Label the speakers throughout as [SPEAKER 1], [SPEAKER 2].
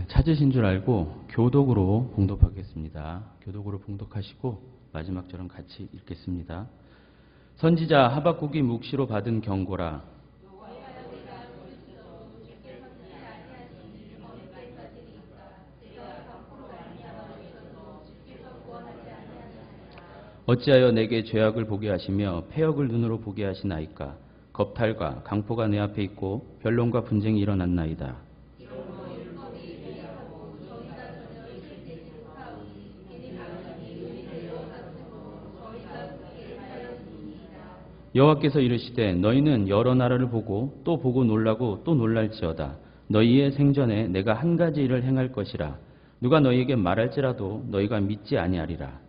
[SPEAKER 1] 찾으신 줄 알고 교독으로 봉독하겠습니다. 교독으로 봉독하시고 마지막 절은 같이 읽겠습니다. 선지자 하박국이 묵시로 받은 경고라. 어찌하여 내게 죄악을 보게 하시며 패역을 눈으로 보게 하시나이까. 겁탈과 강포가 내 앞에 있고 변론과 분쟁이 일어났나이다. 여호와께서 이르시되 너희는 여러 나라를 보고 또 보고 놀라고 또 놀랄지어다. 너희의 생전에 내가 한 가지 일을 행할 것이라. 누가 너희에게 말할지라도 너희가 믿지 아니하리라.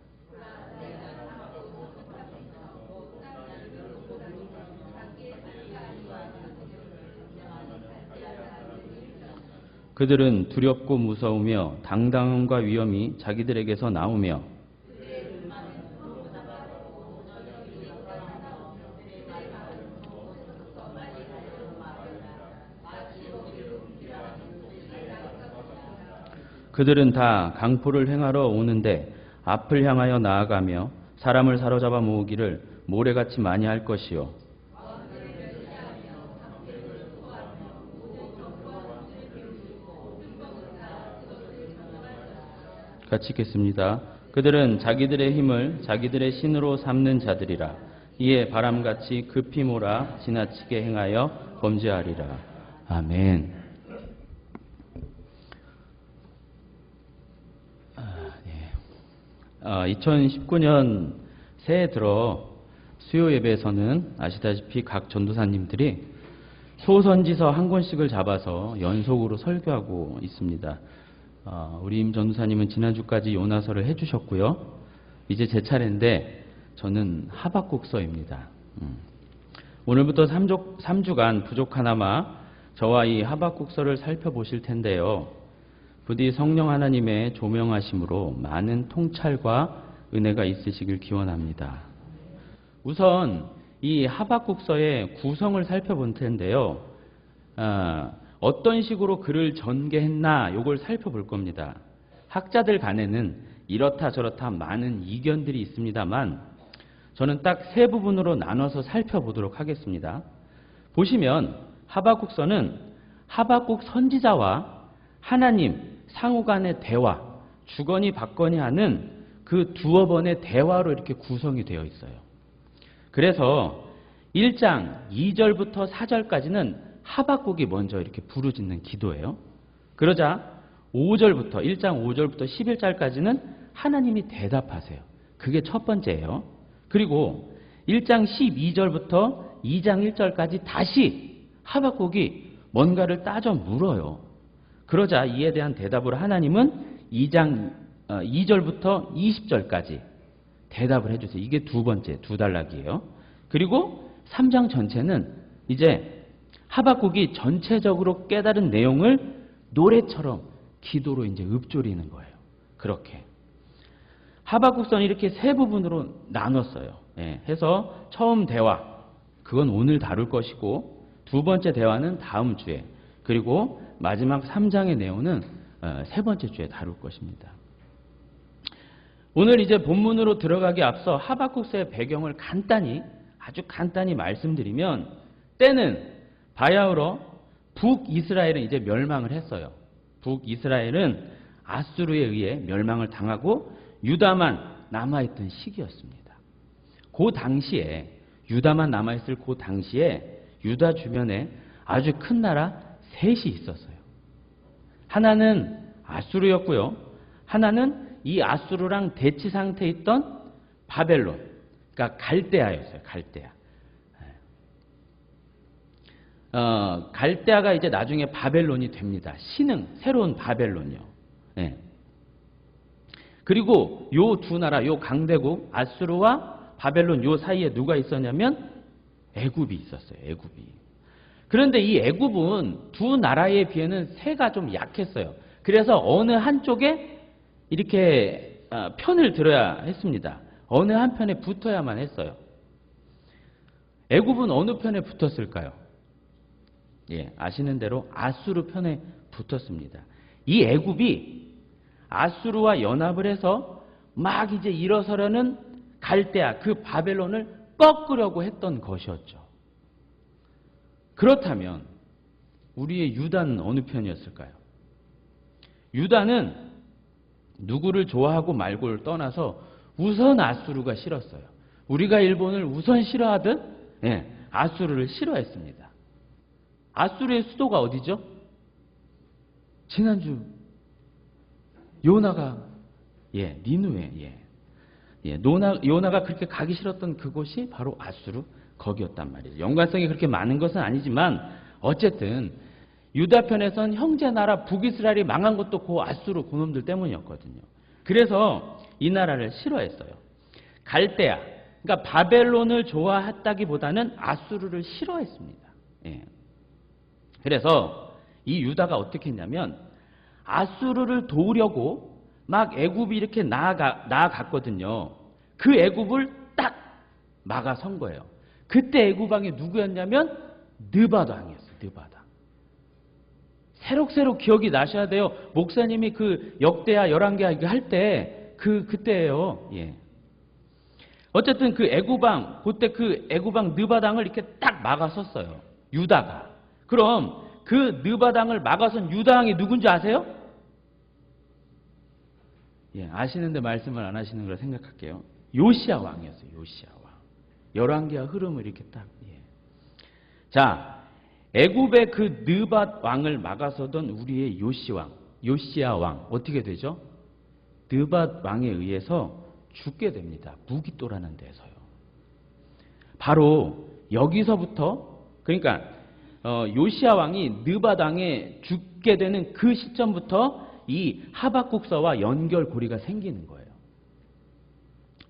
[SPEAKER 1] 그들은 두렵고 무서우며 당당함과 위엄이 자기들에게서 나오며 그들은 다 강포를 행하러 오는데 앞을 향하여 나아가며 사람을 사로잡아 모으기를 모래같이 많이 할 것이요. 같이 읽겠습니다. 그들은 자기들의 힘을 자기들의 신으로 삼는 자들이라. 이에 바람같이 급히 몰아 지나치게 행하여 범죄하리라. 아멘. 2019년 새해 들어 수요 예배에서는 아시다시피 각 전도사님들이 소선지서 한 권씩을 잡아서 연속으로 설교하고 있습니다. 우리 임 전도사님은 지난주까지 요나서를 해주셨고요. 이제 제 차례인데 저는 하박국서입니다. 오늘부터 3주간 부족하나마 저와 이 하박국서를 살펴보실 텐데요. 부디 성령 하나님의 조명하심으로 많은 통찰과 은혜가 있으시길 기원합니다. 우선 이 하박국서의 구성을 살펴볼 텐데요. 어떤 식으로 글을 전개했나 요걸 살펴볼 겁니다. 학자들 간에는 이렇다 저렇다 많은 이견들이 있습니다만 저는 딱 세 부분으로 나눠서 살펴보도록 하겠습니다. 보시면 하박국서는 하박국 선지자와 하나님 상호 간의 대화, 주거니 받거니 하는 그 두어 번의 대화로 이렇게 구성이 되어 있어요. 그래서 1장 2절부터 4절까지는 하박국이 먼저 이렇게 부르짖는 기도예요. 그러자 5절부터 1장 5절부터 11절까지는 하나님이 대답하세요. 그게 첫 번째예요. 그리고 1장 12절부터 2장 1절까지 다시 하박국이 뭔가를 따져 물어요. 그러자 이에 대한 대답으로 하나님은 2장 2절부터 20절까지 대답을 해주세요. 이게 두 번째, 두 단락이에요. 그리고 3장 전체는 이제 하박국이 전체적으로 깨달은 내용을 노래처럼 기도로 이제 읊조리는 거예요. 그렇게. 하박국서는 이렇게 세 부분으로 나눴어요. 해서 처음 대화, 그건 오늘 다룰 것이고 두 번째 대화는 다음 주에, 그리고 마지막 3장의 내용은 세 번째 주에 다룰 것입니다. 오늘 이제 본문으로 들어가기 앞서 하박국서의 배경을 아주 간단히 말씀드리면, 때는 바야흐로 북이스라엘은 이제 멸망을 했어요. 북이스라엘은 아수르에 의해 멸망을 당하고 유다만 남아있던 시기였습니다. 그 당시에 유다만 남아있을 그 당시에 유다 주변에 아주 큰 나라 셋이 있었어요. 하나는 아수르였고요. 하나는 이 아수르랑 대치 상태에 있던 바벨론, 그러니까 갈대아였어요. 갈대아. 갈대아가 이제 나중에 바벨론이 됩니다. 새로운 바벨론이요. 그리고 요 두 나라, 요 강대국 아수르와 바벨론 요 사이에 누가 있었냐면 애굽이 있었어요. 애굽이. 그런데 이 애굽은 두 나라에 비해는 세가 좀 약했어요. 그래서 어느 한쪽에 이렇게 편을 들어야 했습니다. 어느 한편에 붙어야만 했어요. 애굽은 어느 편에 붙었을까요? 아시는 대로 아수르 편에 붙었습니다. 이 애굽이 아수르와 연합을 해서 막 이제 일어서려는 갈대아, 그 바벨론을 꺾으려고 했던 것이었죠. 그렇다면 우리의 유다는 어느 편이었을까요? 유다는 누구를 좋아하고 말고를 떠나서 우선 아수르가 싫었어요. 우리가 일본을 우선 싫어하듯 아수르를 싫어했습니다. 아수르의 수도가 어디죠? 지난주 요나가 니누에 요나가 그렇게 가기 싫었던 그곳이 바로 아수르 거기였단 말이죠. 연관성이 그렇게 많은 것은 아니지만 어쨌든 유다 편에선 형제 나라 북이스라엘이 망한 것도 그 아수르 그놈들 때문이었거든요. 그래서 이 나라를 싫어했어요. 갈대아, 그러니까 바벨론을 좋아했다기보다는 아수르를 싫어했습니다. 그래서 이 유다가 어떻게 했냐면 아수르를 도우려고 막 애굽이 이렇게 나아갔거든요. 그 애굽을 딱 막아선 거예요. 그때 애굽 왕이 누구였냐면 느바다 왕이었어요. 느바다. 새록새록 기억이 나셔야 돼요. 목사님이 그 역대하 11개 할 때 그때예요. 어쨌든 그 애굽왕, 그때 그 애굽왕 느바당을 이렇게 딱 막아섰어요. 유다가. 그럼 그 느바당을 막아선 유다왕이 누군지 아세요? 아시는데 말씀을 안 하시는 걸 생각할게요. 요시야 왕이었어요. 요시야 왕. 11개의 흐름을 이렇게 딱. 자, 애굽의 그 느밧 왕을 막아서던 우리의 요시야 왕 어떻게 되죠? 느밧 왕에 의해서 죽게 됩니다. 무기또라는 데서요. 바로 여기서부터 그러니까 요시야 왕이 느밧 왕에 죽게 되는 그 시점부터 이 하박국서와 연결고리가 생기는 거예요.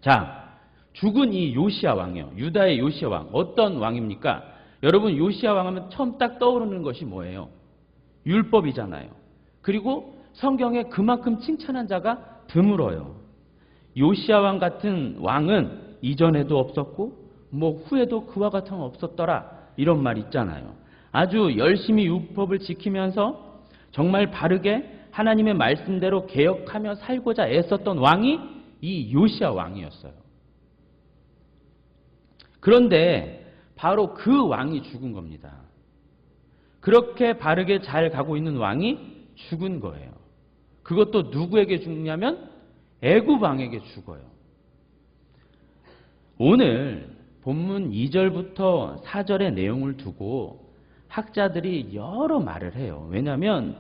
[SPEAKER 1] 자, 죽은 이 요시야 왕이요. 유다의 요시야 왕. 어떤 왕입니까? 여러분 요시야 왕 하면 처음 딱 떠오르는 것이 뭐예요? 율법이잖아요. 그리고 성경에 그만큼 칭찬한 자가 드물어요. 요시야 왕 같은 왕은 이전에도 없었고 뭐 후에도 그와 같은 건 없었더라. 이런 말 있잖아요. 아주 열심히 율법을 지키면서 정말 바르게 하나님의 말씀대로 개혁하며 살고자 애썼던 왕이 이 요시야 왕이었어요. 그런데 바로 그 왕이 죽은 겁니다. 그렇게 바르게 잘 가고 있는 왕이 죽은 거예요. 그것도 누구에게 죽냐면 애굽 왕에게 죽어요. 오늘 본문 2절부터 4절의 내용을 두고 학자들이 여러 말을 해요. 왜냐하면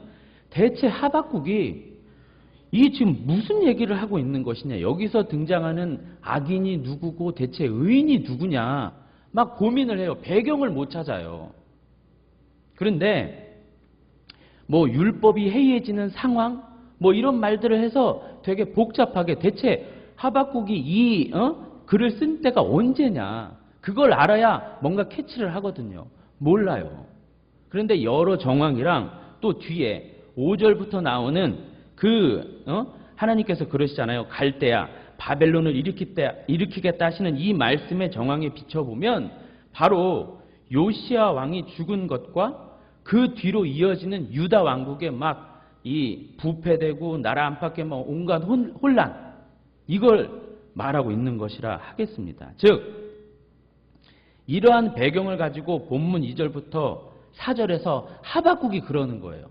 [SPEAKER 1] 대체 하박국이 이 지금 무슨 얘기를 하고 있는 것이냐. 여기서 등장하는 악인이 누구고 대체 의인이 누구냐. 막 고민을 해요. 배경을 못 찾아요. 그런데 뭐 율법이 해이해지는 상황 뭐 이런 말들을 해서 되게 복잡하게 대체 하박국이 이 글을 쓴 때가 언제냐. 그걸 알아야 뭔가 캐치를 하거든요. 몰라요. 그런데 여러 정황이랑 또 뒤에 5절부터 나오는 하나님께서 그러시잖아요. 갈대아 바벨론을 일으키겠다 하시는 이 말씀의 정황에 비춰보면 바로 요시야 왕이 죽은 것과 그 뒤로 이어지는 유다 왕국의 막 이 부패되고 나라 안팎의 뭐 온갖 혼란 이걸 말하고 있는 것이라 하겠습니다. 즉 이러한 배경을 가지고 본문 2절부터 4절에서 하박국이 그러는 거예요.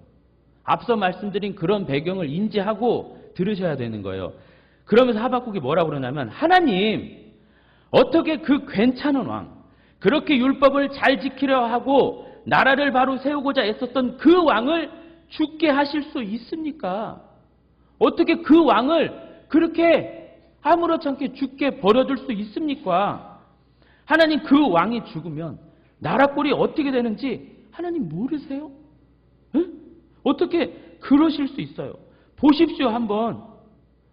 [SPEAKER 1] 앞서 말씀드린 그런 배경을 인지하고 들으셔야 되는 거예요. 그러면서 하박국이 뭐라고 그러냐면 하나님 어떻게 그 괜찮은 왕 그렇게 율법을 잘 지키려 하고 나라를 바로 세우고자 애썼던 그 왕을 죽게 하실 수 있습니까? 어떻게 그 왕을 그렇게 아무렇지 않게 죽게 버려둘 수 있습니까? 하나님 그 왕이 죽으면 나라 꼴이 어떻게 되는지 하나님 모르세요? 에? 어떻게 그러실 수 있어요? 보십시오 한번.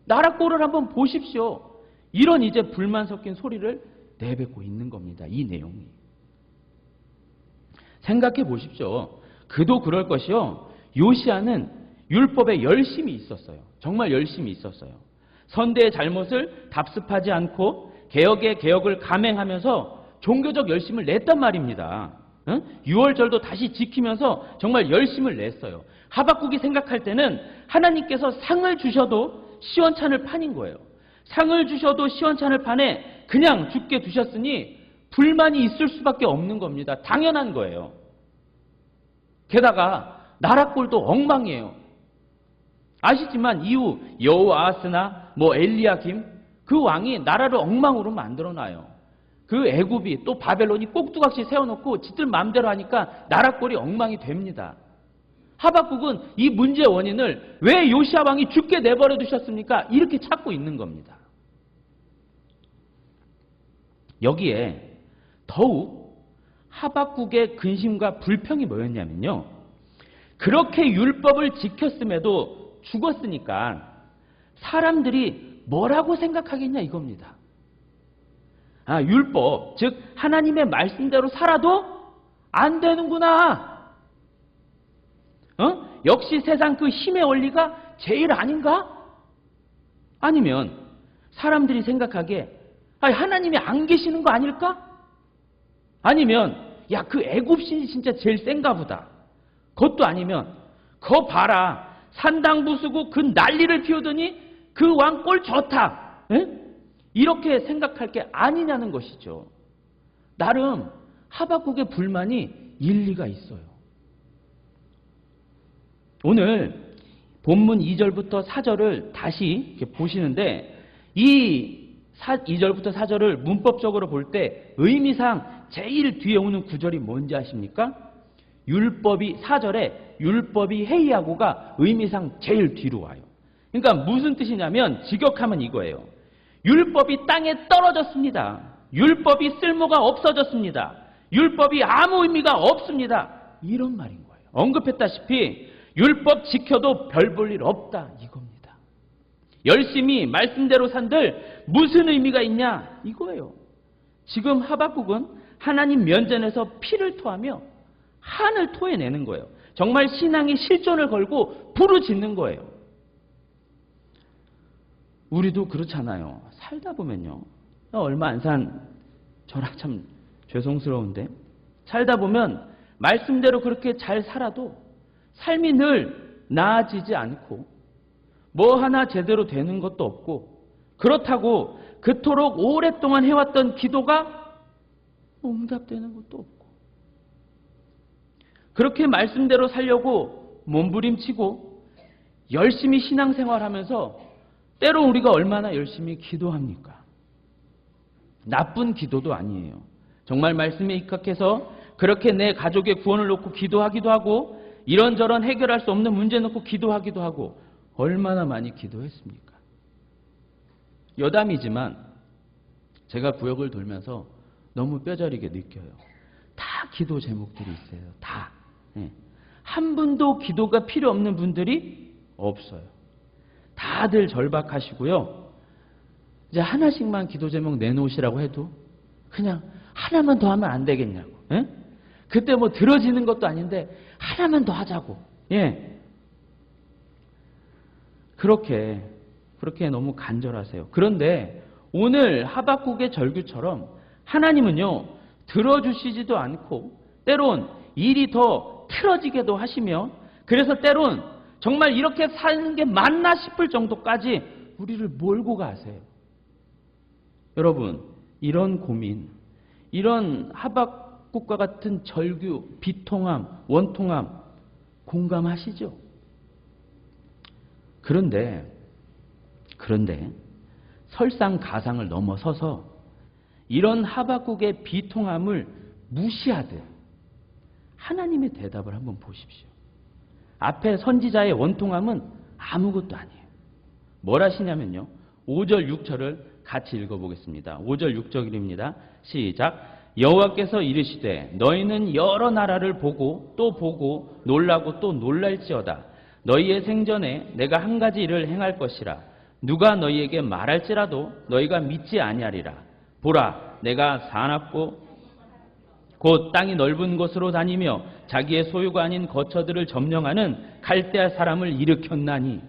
[SPEAKER 1] 나라 꼴을 한번 보십시오. 이런 이제 불만 섞인 소리를 내뱉고 있는 겁니다. 이 내용이. 생각해 보십시오. 그도 그럴 것이요. 요시야는 율법에 열심히 있었어요. 정말 열심히 있었어요. 선대의 잘못을 답습하지 않고 개혁의 개혁을 감행하면서 종교적 열심을 냈단 말입니다. 유월절도 다시 지키면서 정말 열심을 냈어요. 하박국이 생각할 때는 하나님께서 상을 주셔도 시원찮을 판인 거예요. 상을 주셔도 시원찮을 판에 그냥 죽게 두셨으니 불만이 있을 수밖에 없는 겁니다. 당연한 거예요. 게다가 나라 꼴도 엉망이에요. 아시지만 이후 여호아하스나 엘리야김 그 왕이 나라를 엉망으로 만들어놔요. 그 애굽이 또 바벨론이 꼭두각시 세워놓고 지들 마음대로 하니까 나라 꼴이 엉망이 됩니다. 하박국은 이 문제의 원인을 왜 요시야 왕이 죽게 내버려 두셨습니까? 이렇게 찾고 있는 겁니다. 여기에 더욱 하박국의 근심과 불평이 뭐였냐면요. 그렇게 율법을 지켰음에도 죽었으니까 사람들이 뭐라고 생각하겠냐 이겁니다. 율법, 즉 하나님의 말씀대로 살아도 안 되는구나. 역시 세상 그 힘의 원리가 제일 아닌가? 아니면 사람들이 생각하기에 하나님이 안 계시는 거 아닐까? 아니면 그 애굽신이 진짜 제일 센가 보다. 그것도 아니면 거 봐라. 산당 부수고 그 난리를 피우더니 그 왕 꼴 좋다. 이렇게 생각할 게 아니냐는 것이죠. 나름 하박국의 불만이 일리가 있어요. 오늘 본문 2절부터 4절을 다시 이렇게 보시는데 이 2절부터 4절을 문법적으로 볼 때 의미상 제일 뒤에 오는 구절이 뭔지 아십니까? 율법이 4절에 율법이 해이하고가 의미상 제일 뒤로 와요. 그러니까 무슨 뜻이냐면 직역하면 이거예요. 율법이 땅에 떨어졌습니다. 율법이 쓸모가 없어졌습니다. 율법이 아무 의미가 없습니다. 이런 말인 거예요. 언급했다시피 율법 지켜도 별 볼 일 없다 이겁니다. 열심히 말씀대로 산들 무슨 의미가 있냐 이거예요. 지금 하박국은 하나님 면전에서 피를 토하며 한을 토해내는 거예요. 정말 신앙의 실존을 걸고 부르짖는 거예요. 우리도 그렇잖아요. 살다 보면요. 얼마 안 산 저라 참 죄송스러운데 살다 보면 말씀대로 그렇게 잘 살아도 삶이 늘 나아지지 않고 뭐 하나 제대로 되는 것도 없고 그렇다고 그토록 오랫동안 해왔던 기도가 응답되는 것도 없고 그렇게 말씀대로 살려고 몸부림치고 열심히 신앙생활하면서 때로 우리가 얼마나 열심히 기도합니까? 나쁜 기도도 아니에요. 정말 말씀에 입각해서 그렇게 내 가족의 구원을 놓고 기도하기도 하고 이런저런 해결할 수 없는 문제 놓고 기도하기도 하고 얼마나 많이 기도했습니까? 여담이지만 제가 구역을 돌면서 너무 뼈저리게 느껴요. 다 기도 제목들이 있어요. 다. 한 분도 기도가 필요 없는 분들이 없어요. 다들 절박하시고요. 이제 하나씩만 기도 제목 내놓으시라고 해도 그냥 하나만 더 하면 안 되겠냐고. 그때 뭐 들어지는 것도 아닌데 하나만 더 하자고. 그렇게 너무 간절하세요. 그런데 오늘 하박국의 절규처럼 하나님은요 들어주시지도 않고 때론 일이 더 틀어지게도 하시며 그래서 때론 정말 이렇게 사는 게 맞나 싶을 정도까지 우리를 몰고 가세요. 여러분 이런 고민, 이런 하박국과 같은 절규, 비통함, 원통함 공감하시죠? 그런데 설상가상을 넘어서서 이런 하박국의 비통함을 무시하듯 하나님의 대답을 한번 보십시오. 앞에 선지자의 원통함은 아무것도 아니에요. 뭘 하시냐면요. 5절 6절을 같이 읽어보겠습니다. 5절 6절입니다. 시작. 여호와께서 이르시되 너희는 여러 나라를 보고 또 보고 놀라고 또 놀랄지어다. 너희의 생전에 내가 한 가지 일을 행할 것이라. 누가 너희에게 말할지라도 너희가 믿지 아니하리라. 보라 내가 사납고 곧 땅이 넓은 곳으로 다니며 자기의 소유가 아닌 거처들을 점령하는 갈대아 사람을 일으켰나니.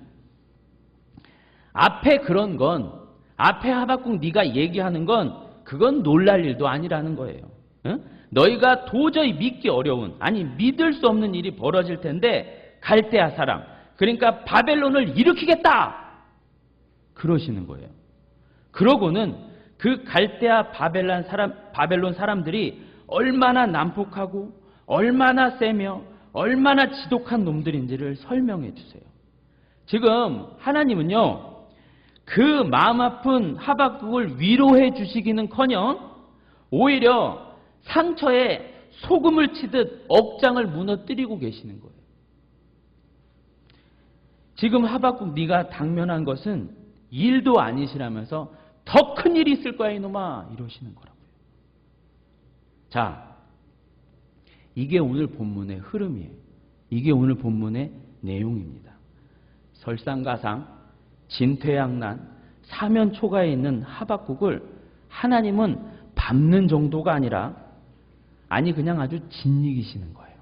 [SPEAKER 1] 앞에 그런 건 앞에 하박국 네가 얘기하는 건 그건 놀랄 일도 아니라는 거예요. 너희가 도저히 믿기 어려운, 아니 믿을 수 없는 일이 벌어질 텐데 갈대아 사람, 그러니까 바벨론을 일으키겠다 그러시는 거예요. 그러고는 그 갈대아 바벨론 사람들이 얼마나 난폭하고 얼마나 세며 얼마나 지독한 놈들인지를 설명해 주세요. 지금 하나님은요, 그 마음 아픈 하박국을 위로해 주시기는커녕 오히려 상처에 소금을 치듯 억장을 무너뜨리고 계시는 거예요. 지금 하박국 네가 당면한 것은 일도 아니시라면서 더 큰 일이 있을 거야 이놈아 이러시는 거라고요. 자, 이게 오늘 본문의 흐름이에요. 이게 오늘 본문의 내용입니다. 설상가상, 진퇴양난, 사면초가에 있는 하박국을 하나님은 밟는 정도가 아니라 아니 그냥 아주 짓이기시는 거예요.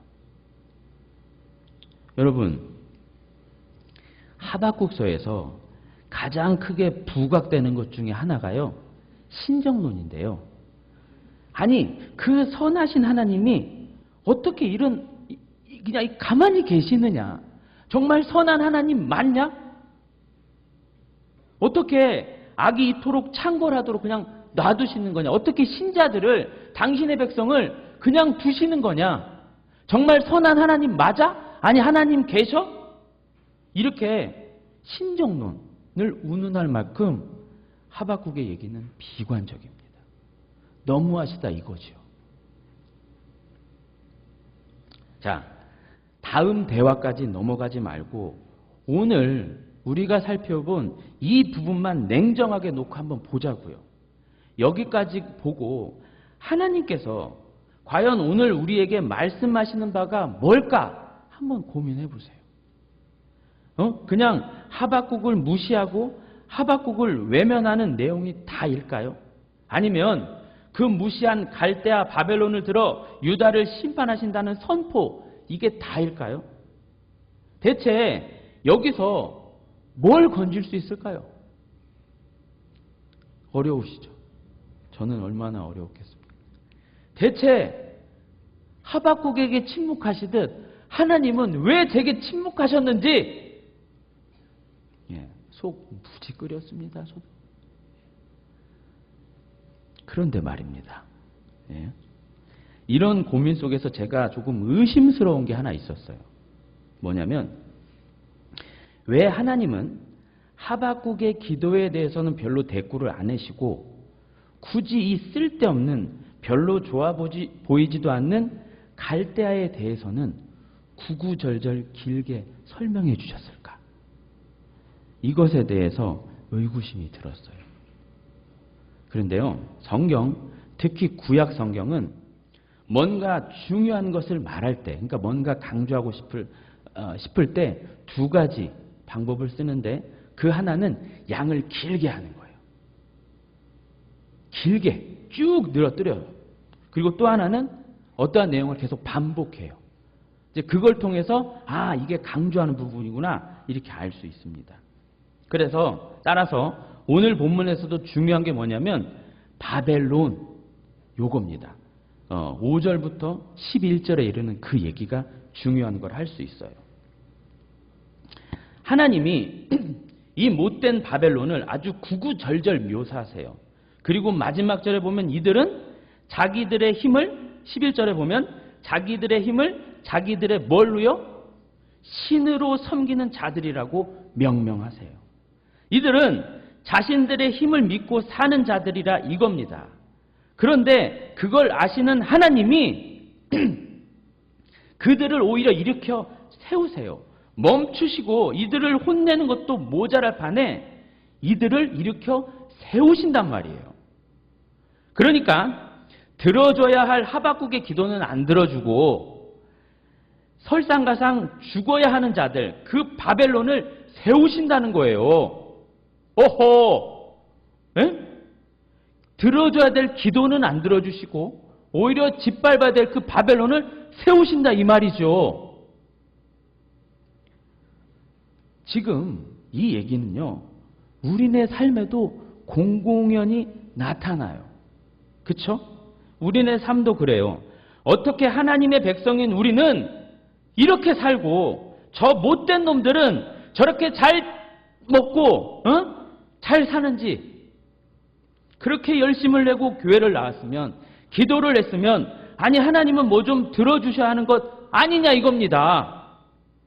[SPEAKER 1] 여러분, 하박국서에서 가장 크게 부각되는 것 중에 하나가요, 신정론인데요. 아니 그 선하신 하나님이 어떻게 이런 그냥 가만히 계시느냐? 정말 선한 하나님 맞냐? 어떻게 악이 이토록 창궐하도록 그냥 놔두시는 거냐? 어떻게 신자들을, 당신의 백성을 그냥 두시는 거냐? 정말 선한 하나님 맞아? 아니 하나님 계셔? 이렇게 신정론을 운운할 만큼 하박국의 얘기는 비관적입니다. 너무하시다 이거죠. 자, 다음 대화까지 넘어가지 말고 오늘 우리가 살펴본 이 부분만 냉정하게 놓고 한번 보자고요. 여기까지 보고 하나님께서 과연 오늘 우리에게 말씀하시는 바가 뭘까 한번 고민해 보세요. 그냥 하박국을 무시하고 하박국을 외면하는 내용이 다일까요? 아니면 그 무시한 갈대아 바벨론을 들어 유다를 심판하신다는 선포, 이게 다일까요? 대체 여기서 뭘 건질 수 있을까요? 어려우시죠? 저는 얼마나 어려웠겠습니까? 대체 하박국에게 침묵하시듯 하나님은 왜 제게 침묵하셨는지 속 무지 끓였습니다. 저도. 그런데 말입니다. 이런 고민 속에서 제가 조금 의심스러운 게 하나 있었어요. 뭐냐면 왜 하나님은 하박국의 기도에 대해서는 별로 대꾸를 안 하시고 굳이 이 쓸데없는 별로 좋아 보이지도 않는 갈대아에 대해서는 구구절절 길게 설명해 주셨을까? 이것에 대해서 의구심이 들었어요. 그런데요, 성경, 특히 구약 성경은 뭔가 중요한 것을 말할 때, 그러니까 뭔가 강조하고 싶을 때 두 가지 방법을 쓰는데 그 하나는 양을 길게 하는 거예요. 길게 쭉 늘어뜨려요. 그리고 또 하나는 어떠한 내용을 계속 반복해요. 이제 그걸 통해서 이게 강조하는 부분이구나 이렇게 알 수 있습니다. 그래서 따라서 오늘 본문에서도 중요한 게 뭐냐면 바벨론 요겁니다. 5절부터 11절에 이르는 그 얘기가 중요한 걸 할 수 있어요. 하나님이 이 못된 바벨론을 아주 구구절절 묘사하세요. 그리고 마지막 절에 보면 이들은 자기들의 힘을, 11절에 보면 자기들의 힘을 자기들의 뭘로요? 신으로 섬기는 자들이라고 명명하세요. 이들은 자신들의 힘을 믿고 사는 자들이라 이겁니다. 그런데 그걸 아시는 하나님이 그들을 오히려 일으켜 세우세요. 멈추시고 이들을 혼내는 것도 모자랄 판에 이들을 일으켜 세우신단 말이에요. 그러니까 들어줘야 할 하박국의 기도는 안 들어주고 설상가상 죽어야 하는 자들, 그 바벨론을 세우신다는 거예요. 오호! 들어줘야 될 기도는 안 들어주시고 오히려 짓밟아야 될 그 바벨론을 세우신다 이 말이죠. 지금 이 얘기는요, 우리네 삶에도 공공연히 나타나요. 그쵸? 우리네 삶도 그래요. 어떻게 하나님의 백성인 우리는 이렇게 살고 저 못된 놈들은 저렇게 잘 먹고 잘 사는지, 그렇게 열심을 내고 교회를 나왔으면, 기도를 했으면, 아니 하나님은 뭐 좀 들어주셔야 하는 것 아니냐 이겁니다.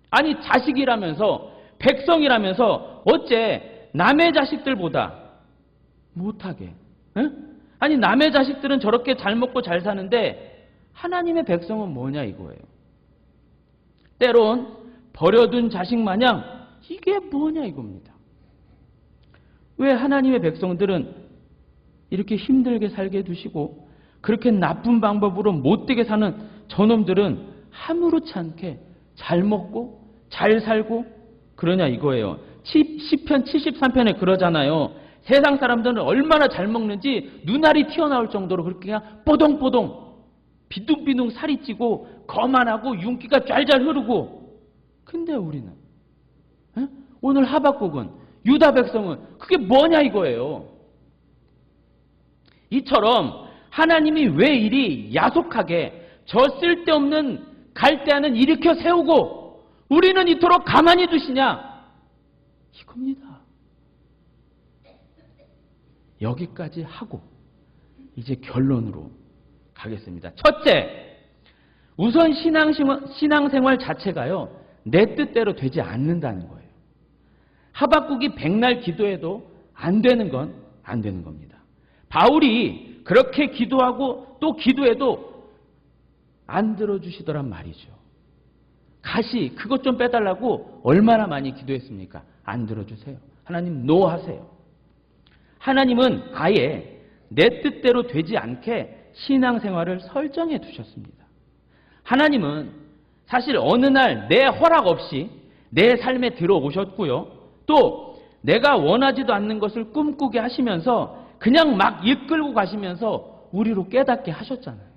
[SPEAKER 1] 아니 자식이라면서, 백성이라면서 어째 남의 자식들보다 못하게, 아니 남의 자식들은 저렇게 잘 먹고 잘 사는데 하나님의 백성은 뭐냐 이거예요. 때론 버려둔 자식 마냥 이게 뭐냐 이겁니다. 왜 하나님의 백성들은 이렇게 힘들게 살게 두시고 그렇게 나쁜 방법으로 못되게 사는 저놈들은 아무렇지 않게 잘 먹고 잘 살고 그러냐 이거예요. 시편 73편에 그러잖아요. 세상 사람들은 얼마나 잘 먹는지 눈알이 튀어나올 정도로 그렇게 그냥 뽀동뽀동 비둥비둥 살이 찌고 거만하고 윤기가 좔좔 흐르고, 근데 우리는 오늘 하박국은, 유다 백성은 그게 뭐냐 이거예요. 이처럼 하나님이 왜 이리 야속하게 저 쓸데없는 갈대아는 일으켜 세우고 우리는 이토록 가만히 두시냐 이겁니다. 여기까지 하고 이제 결론으로 가겠습니다. 첫째, 우선 신앙생활 자체가요, 내 뜻대로 되지 않는다는 거예요. 하박국이 백날 기도해도 안 되는 건 안 되는 겁니다. 바울이 그렇게 기도하고 또 기도해도 안 들어주시더란 말이죠. 가시 그것 좀 빼달라고 얼마나 많이 기도했습니까? 안 들어주세요. 하나님 노하세요. 하나님은 아예 내 뜻대로 되지 않게 신앙생활을 설정해 두셨습니다. 하나님은 사실 어느 날 내 허락 없이 내 삶에 들어오셨고요. 또 내가 원하지도 않는 것을 꿈꾸게 하시면서 그냥 막 이끌고 가시면서 우리로 깨닫게 하셨잖아요.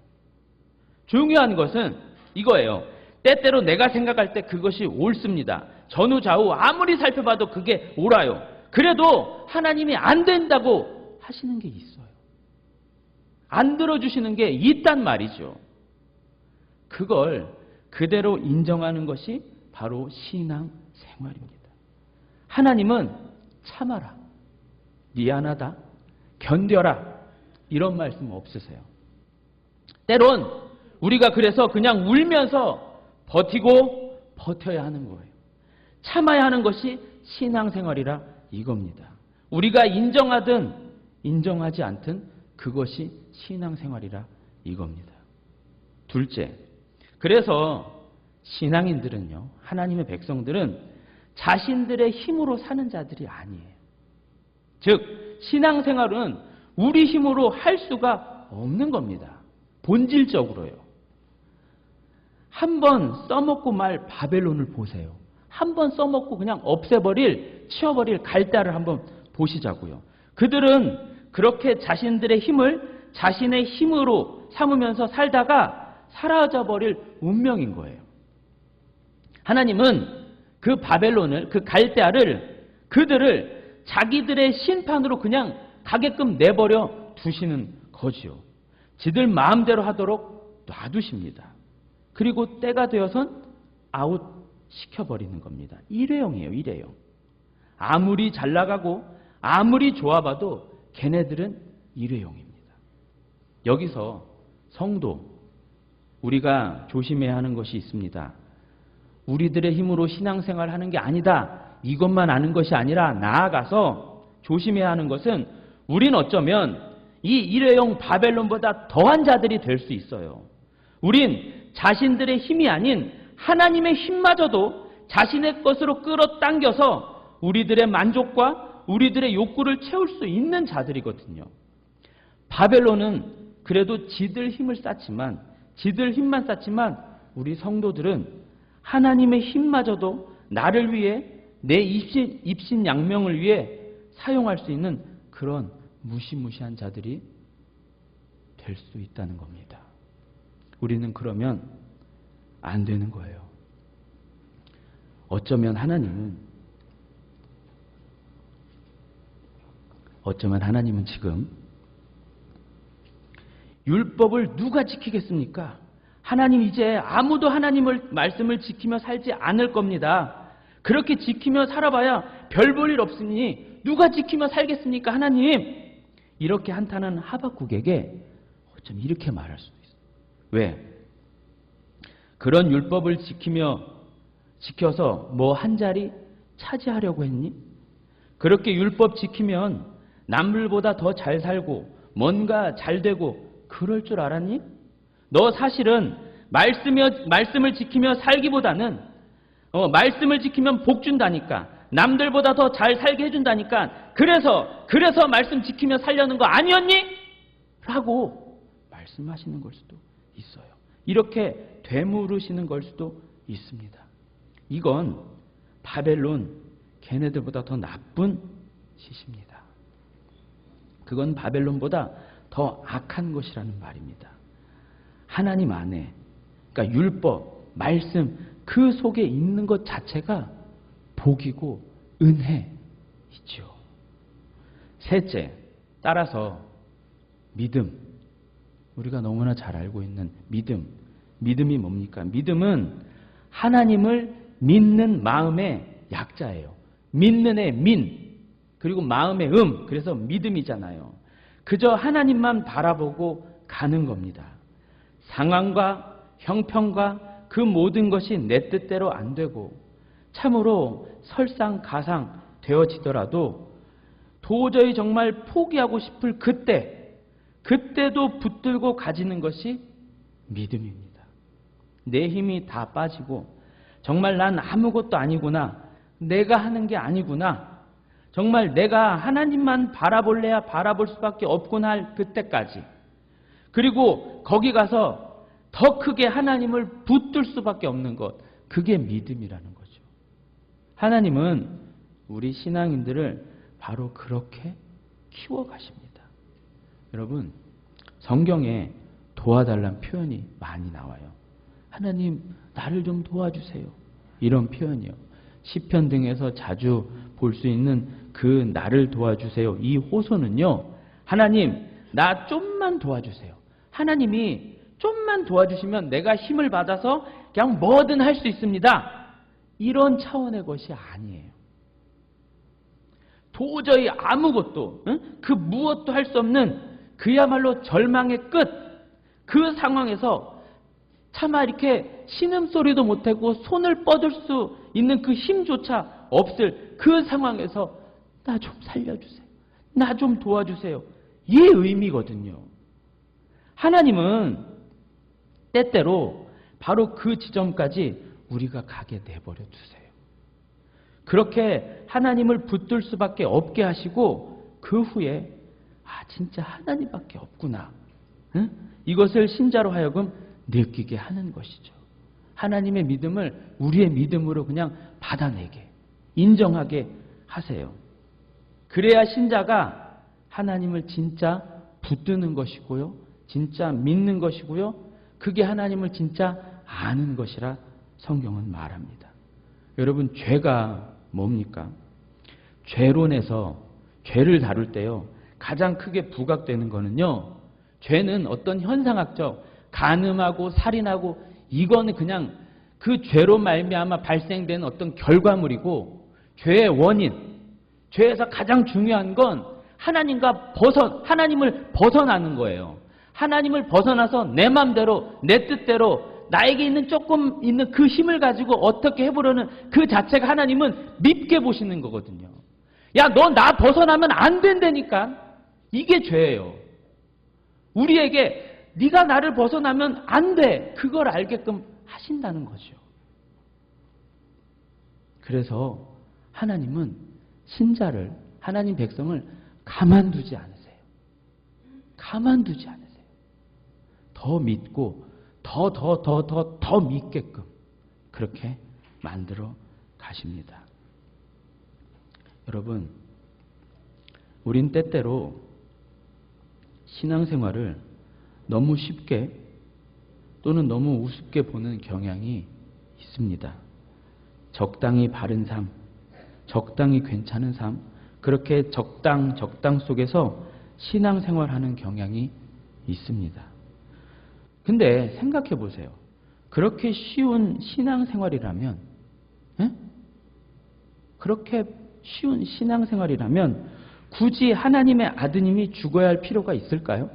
[SPEAKER 1] 중요한 것은 이거예요. 때때로 내가 생각할 때 그것이 옳습니다. 전후 좌우 아무리 살펴봐도 그게 옳아요. 그래도 하나님이 안 된다고 하시는 게 있어요. 안 들어주시는 게 있단 말이죠. 그걸 그대로 인정하는 것이 바로 신앙생활입니다. 하나님은 참아라, 미안하다, 견뎌라 이런 말씀 없으세요. 때론 우리가 그래서 그냥 울면서 버티고 버텨야 하는 거예요. 참아야 하는 것이 신앙생활이라 이겁니다. 우리가 인정하든 인정하지 않든 그것이 신앙생활이라 이겁니다. 둘째, 그래서 신앙인들은요, 하나님의 백성들은 자신들의 힘으로 사는 자들이 아니에요. 즉 신앙생활은 우리 힘으로 할 수가 없는 겁니다. 본질적으로요. 한번 써먹고 말 바벨론을 보세요. 한번 써먹고 그냥 없애버릴, 치워버릴 갈대아를 한번 보시자고요. 그들은 그렇게 자신들의 힘을 자신의 힘으로 삼으면서 살다가 사라져버릴 운명인 거예요. 하나님은 그 바벨론을, 그 갈대아를, 그들을 자기들의 심판으로 그냥 가게끔 내버려 두시는 거지요. 지들 마음대로 하도록 놔두십니다. 그리고 때가 되어선 아웃 시켜버리는 겁니다. 일회용이에요, 일회용. 아무리 잘 나가고 아무리 좋아봐도 걔네들은 일회용입니다. 여기서 성도, 우리가 조심해야 하는 것이 있습니다. 우리들의 힘으로 신앙생활 하는 게 아니다. 이것만 아는 것이 아니라 나아가서 조심해야 하는 것은 우린 어쩌면 이 일회용 바벨론보다 더한 자들이 될 수 있어요. 우린 자신들의 힘이 아닌 하나님의 힘마저도 자신의 것으로 끌어당겨서 우리들의 만족과 우리들의 욕구를 채울 수 있는 자들이거든요. 바벨론은 그래도 지들 힘을 쌓지만, 지들 힘만 쌓지만 우리 성도들은 하나님의 힘마저도 나를 위해, 내 입신양명을 위해 사용할 수 있는 그런 무시무시한 자들이 될 수 있다는 겁니다. 우리는 그러면 안 되는 거예요. 어쩌면 하나님은 지금 율법을 누가 지키겠습니까? 하나님 이제 아무도 하나님을 말씀을 지키며 살지 않을 겁니다. 그렇게 지키며 살아봐야 별 볼 일 없으니 누가 지키며 살겠습니까 하나님? 이렇게 한탄하는 하박국에게 어쩜 이렇게 말할 수도 있어요. 왜? 그런 율법을 지켜서 뭐 한 자리 차지하려고 했니? 그렇게 율법 지키면 남들보다 더 잘 살고 뭔가 잘 되고 그럴 줄 알았니? 너 사실은 말씀을 지키며 살기보다는 말씀을 지키면 복 준다니까. 남들보다 더 잘 살게 해준다니까. 그래서 말씀 지키며 살려는 거 아니었니? 라고 말씀하시는 걸 수도 있어요. 이렇게 되물으시는 걸 수도 있습니다. 이건 바벨론 걔네들보다 더 나쁜 짓입니다. 그건 바벨론보다 더 악한 것이라는 말입니다. 하나님 안에, 그러니까 율법, 말씀 그 속에 있는 것 자체가 복이고 은혜이죠. 셋째, 따라서 믿음. 우리가 너무나 잘 알고 있는 믿음. 믿음이 뭡니까? 믿음은 하나님을 믿는 마음의 약자예요. 믿는의 민, 그리고 마음의 그래서 믿음이잖아요. 그저 하나님만 바라보고 가는 겁니다. 상황과 형편과 그 모든 것이 내 뜻대로 안 되고 참으로 설상가상 되어지더라도 도저히 정말 포기하고 싶을 그때도 붙들고 가지는 것이 믿음입니다. 내 힘이 다 빠지고 정말 난 아무것도 아니구나. 내가 하는 게 아니구나. 정말 내가 하나님만 바라볼래야 바라볼 수밖에 없구나 할 그때까지. 그리고 거기 가서 더 크게 하나님을 붙들 수밖에 없는 것. 그게 믿음이라는 거죠. 하나님은 우리 신앙인들을 바로 그렇게 키워가십니다. 여러분, 성경에 도와달라는 표현이 많이 나와요. 하나님, 나를 좀 도와주세요. 이런 표현이요. 시편 등에서 자주 볼 수 있는 그 나를 도와주세요. 이 호소는요. 하나님, 나 좀만 도와주세요. 하나님이 좀만 도와주시면 내가 힘을 받아서 그냥 뭐든 할 수 있습니다. 이런 차원의 것이 아니에요. 도저히 아무것도, 그 무엇도 할 수 없는 그야말로 절망의 끝, 그 상황에서 차마 이렇게 신음소리도 못하고 손을 뻗을 수 있는 그 힘조차 없을 그 상황에서 나 좀 살려주세요. 나 좀 도와주세요. 이 의미거든요. 하나님은 때때로 바로 그 지점까지 우리가 가게 내버려 두세요. 그렇게 하나님을 붙들 수밖에 없게 하시고 그 후에 진짜 하나님밖에 없구나. 응? 이것을 신자로 하여금 느끼게 하는 것이죠. 하나님의 믿음을 우리의 믿음으로 그냥 받아내게, 인정하게 하세요. 그래야 신자가 하나님을 진짜 붙드는 것이고요. 진짜 믿는 것이고요. 그게 하나님을 진짜 아는 것이라 성경은 말합니다. 여러분, 죄가 뭡니까? 죄론에서 죄를 다룰 때요. 가장 크게 부각되는 거는요. 죄는 어떤 현상학적, 간음하고 살인하고 이거는 그냥 그 죄로 말미암아 발생된 어떤 결과물이고 죄의 원인, 죄에서 가장 중요한 건 하나님을 벗어나는 거예요. 하나님을 벗어나서 내 맘대로, 내 뜻대로 나에게 있는 조금 있는 그 힘을 가지고 어떻게 해보려는 그 자체가 하나님은 밉게 보시는 거거든요. 야, 너 나 벗어나면 안 된다니까. 이게 죄예요. 우리에게 네가 나를 벗어나면 안 돼. 그걸 알게끔 하신다는 거죠. 그래서 하나님은 신자를, 하나님 백성을 가만두지 않으세요. 가만두지 않으세요. 더 믿고 더 믿게끔 그렇게 만들어 가십니다. 여러분, 우린 때때로 신앙생활을 너무 쉽게 또는 너무 우습게 보는 경향이 있습니다. 적당히 바른 삶, 적당히 괜찮은 삶, 그렇게 적당 속에서 신앙생활하는 경향이 있습니다. 근데 생각해 보세요. 그렇게 쉬운 신앙생활이라면, 에? 그렇게 쉬운 신앙생활이라면 굳이 하나님의 아드님이 죽어야 할 필요가 있을까요?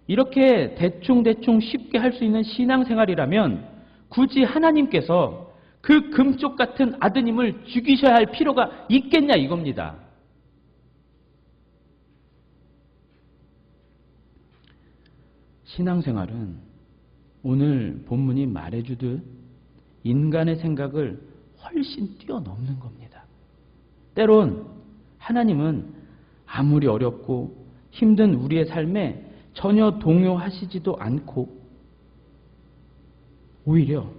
[SPEAKER 1] 이렇게 대충 쉽게 할 수 있는 신앙생활이라면 굳이 하나님께서 그 금쪽 같은 아드님을 죽이셔야 할 필요가 있겠냐 이겁니다. 신앙생활은 오늘 본문이 말해주듯 인간의 생각을 훨씬 뛰어넘는 겁니다. 때론 하나님은 아무리 어렵고 힘든 우리의 삶에 전혀 동요하시지도 않고 오히려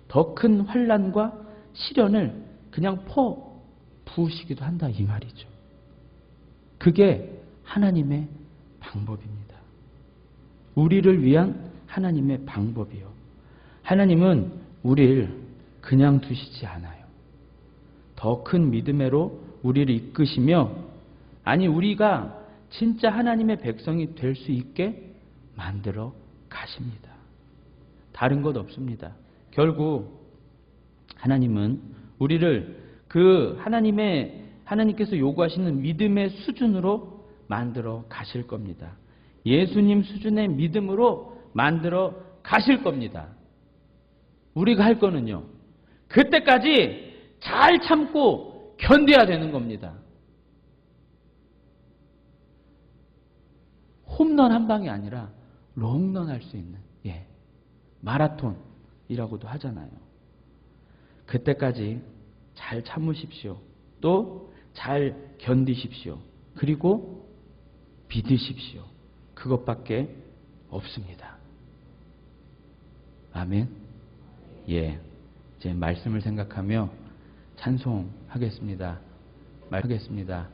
[SPEAKER 1] 더 큰 환난과 시련을 그냥 부으시기도 한다 이 말이죠. 그게 하나님의 방법입니다. 우리를 위한 하나님의 방법이요. 하나님은 우리를 그냥 두시지 않아요. 더 큰 믿음으로 우리를 이끄시며, 아니 우리가 진짜 하나님의 백성이 될 수 있게 만들어 가십니다. 다른 것 없습니다. 결국 하나님은 우리를 그 하나님께서 요구하시는 믿음의 수준으로 만들어 가실 겁니다. 예수님 수준의 믿음으로 만들어 가실 겁니다. 우리가 할 거는요, 그때까지 잘 참고 견뎌야 되는 겁니다. 홈런 한 방이 아니라 롱런 할 수 있는, 마라톤이라고도 하잖아요. 그때까지 잘 참으십시오. 또 잘 견디십시오. 그리고 믿으십시오. 그것밖에 없습니다. 아멘. 이제 말씀을 생각하며 찬송하겠습니다. 말하겠습니다.